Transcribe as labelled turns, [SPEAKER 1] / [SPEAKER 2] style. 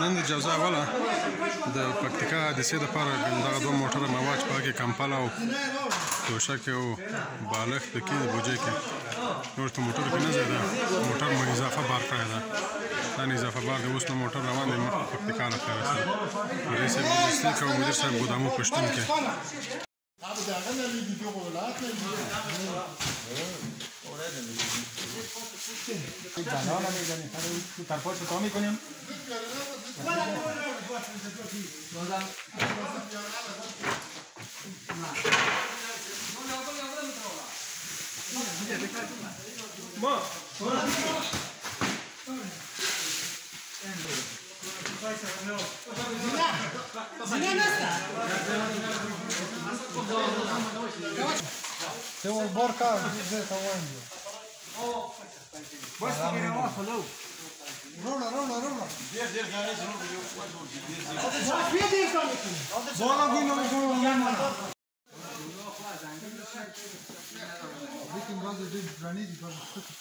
[SPEAKER 1] نن د جوزا اوله د پکتیکا حادثې دپاره دغه دوه موټره مواج په هغه کې کمپل او توشک او بالښت پکې د بوجۍ کې نور ته موټرو کې نه ځای ده موټر مو اضافه بار کړی ده دا نه اضافه بار دی اوس نو موټر روان دی پکتیکا له خیره سره رئیس صاحب لوجستیک او مدیر صاحب ګودامو پشتون کې
[SPEAKER 2] جانالا میزنیم طرفاش رو تا میکنیم Це уборка вже таванді. Бачите, керова, халу. Рола. Держ, гараж, Зона гинула, яма. Виким разу дід границі, кажуть, що це?